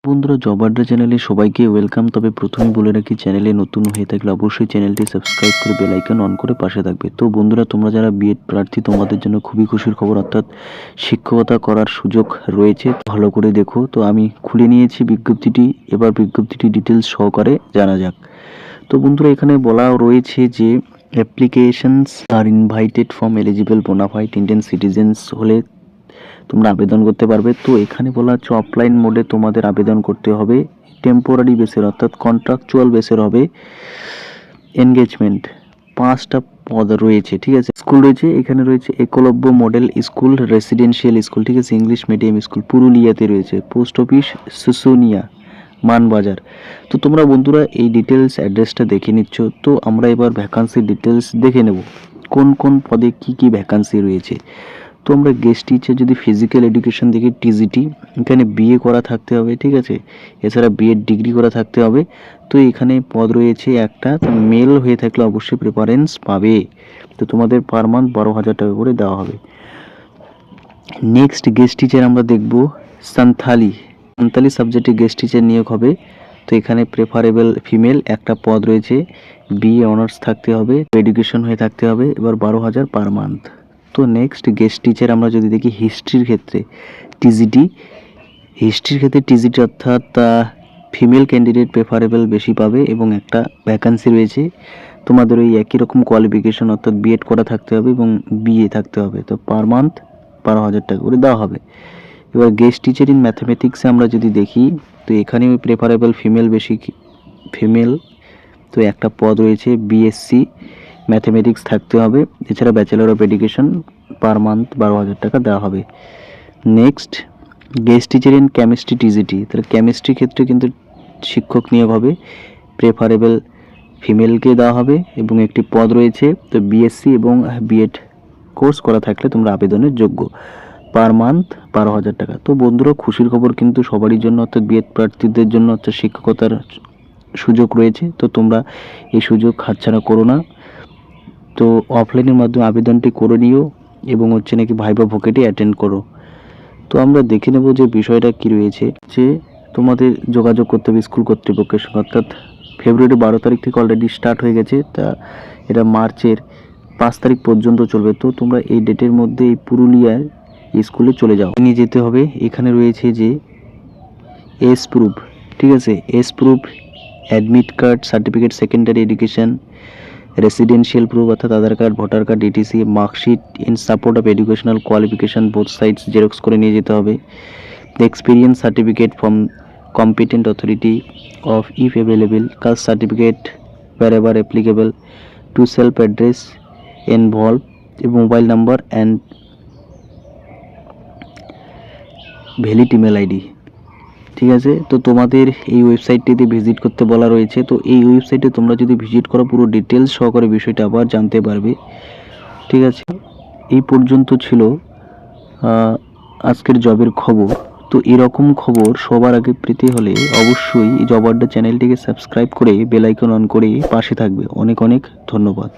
বন্ধুরা, জব আড্ডা চ্যানেলে সবাইকে ওয়েলকাম। তবে প্রথমেই বলে রাখি, চ্যানেলে নতুন হয়ে থাকলে অবশ্যই চ্যানেলটি সাবস্ক্রাইব করে বেল আইকন অন করে পাশে থাকবে। তো বন্ধুরা, তোমরা যারা বিএড প্রার্থী, তোমাদের জন্য খুবই খুশির খবর, অর্থাৎ শিক্ষকতা করার সুযোগ রয়েছে। ভালো করে দেখো। তো আমি খুলে নিয়েছি বিজ্ঞপ্তিটি, এবার বিজ্ঞপ্তিটি ডিটেলস সহকারে জানা যাক। তো বন্ধুরা, এখানে বলা রয়েছে যে applications are invited from eligible bona fide Indian citizens হলে তোমরা আবেদন করতে পারবে। তো এখানে বলা হচ্ছে অফলাইন মোডে তোমাদের আবেদন করতে হবে। টেম্পোরারি বেসের অর্থাৎ কন্ট্রাকচুয়াল বেসের হবে। এনগেজমেন্ট 5টা পদ রয়েছে, ঠিক আছে। স্কুল রয়েছে, এখানে রয়েছে Eklavya model school, residential school, ঠিক আছে, ইংলিশ মিডিয়াম স্কুল পুরুলিয়াতে রয়েছে। Post office Susunia, Manbazar. তো তোমরা বন্ধুরা এই ডিটেলস অ্যাড্রেসটা দেখে নিচ্ছ। তো আমরা এবার ভ্যাকান্সি ডিটেলস দেখে নেব, কোন কোন পদে কি কি ভ্যাকান্সি রয়েছে। তো আমরা গেস্ট টিচার যদি ফিজিক্যাল এডুকেশন দেখি, টিজিটি, এখানে বিএ করা থাকতে হবে, ঠিক আছে, এছাড়া বিএড ডিগ্রি করা থাকতে হবে। তো এখানে পদ রয়েছে একটা, তো মেল হয়ে থাকলে অবশ্যই প্রেফারেন্স পাবে। তো তোমাদের পার মান্থ 12,000 টাকা করে দেওয়া হবে। নেক্সট গেস্ট টিচার আমরা দেখব সান্থালি সাবজেক্টে গেস্ট টিচার নিয়োগ হবে। তো এখানে প্রেফারেবল ফিমেল একটা পদ রয়েছে, বিএ অনার্স থাকতে হবে, এডুকেশন হয়ে থাকতে হবে। এবার 12,000 পার মান্থ। তো নেক্সট গেস্ট টিচার আমরা যদি দেখি হিস্ট্রির ক্ষেত্রে টিজিটি, অর্থাৎ ফিমেল ক্যান্ডিডেট প্রেফারেবল বেশি পাবে এবং একটা ভ্যাকান্সি রয়েছে। তোমাদের ওই একই রকম কোয়ালিফিকেশন অর্থাৎ বিএড করা থাকতে হবে এবং বিএ থাকতে হবে। তো পার মান্থ 12,000 টাকা করে দেওয়া হবে। এবার গেস্ট টিচার ইন ম্যাথামেটিক্সে আমরা যদি দেখি, তো এখানে প্রেফারেবল ফিমেল বেশি, ফিমেল। তো একটা পদ রয়েছে, বিএসসি ম্যাথামেটিক্স থাকতে হবে, এছাড়া bachelor of education, per month 12,000 টাকা দেওয়া হবে। Next guest teacher in chemistry TGT, তাহলে কেমিস্ট্রি ক্ষেত্রে কিন্তু শিক্ষক নিয়োগ হবে, প্রেফারেবল ফিমেলকে দেওয়া হবে এবং একটি পদ রয়েছে। তো বিএসসি এবং বিএড কোর্স করা থাকলে তোমরা আবেদনের যোগ্য। পার মান্থ 12,000 টাকা। তো বন্ধুরা, খুশির খবর কিন্তু সবারই জন্য, অর্থাৎ বিএড প্রার্থীদের জন্য, অর্থাৎ শিক্ষকতার সুযোগ রয়েছে। তো তোমরা এই সুযোগ হাতছাড়া করো না। তো অফলাইনের মাধ্যমে আবেদনটি করে নিও এবং হচ্ছে নাকি ভাইবা ভোকেটে অ্যাটেন্ড করো। তো আমরা দেখে নেব যে বিষয়টা কি রয়েছে, যে তোমাদের যোগাযোগ করতে হবে স্কুল কর্তৃপক্ষের সঙ্গে, অর্থাৎ ফেব্রুয়ারি 12 তারিখ থেকে অলরেডি স্টার্ট হয়ে গেছে, তা এটা মার্চের 5 তারিখ পর্যন্ত চলবে। তো তোমরা এই ডেটের মধ্যে এই পুরুলিয়ার স্কুলে চলে যাও, নিয়ে যেতে হবে। এখানে রয়েছে যে এস প্রুফ, ঠিক আছে, age proof, admit card, certificate, secondary education, residential proof অর্থাৎ Aadhaar card, voter card, DTC, marksheet in support of educational qualification both sides xerox করে নিয়ে যেতে হবে। Experience certificate from competent authority of if available, caste certificate wherever applicable, two self address envelope, mobile number and valid email ID, ঠিক আছে। তো তোমাদের এই ওয়েবসাইটটিতে visit করতে বলা রয়েছে। তো এই ওয়েবসাইটে তোমরা যদি ভিজিট করো, পুরো ডিটেলস সহকারে বিষয়টা আবার জানতে পারবে, ঠিক আছে। এই পর্যন্ত ছিল আজকের জবের খবর। তো এরকম খবর সবার আগে পেতে হলে অবশ্যই জব আড্ডা চ্যানেলটিকে সাবস্ক্রাইব করে বেল আইকন অন করে পাশে থাকবে। অনেক অনেক ধন্যবাদ।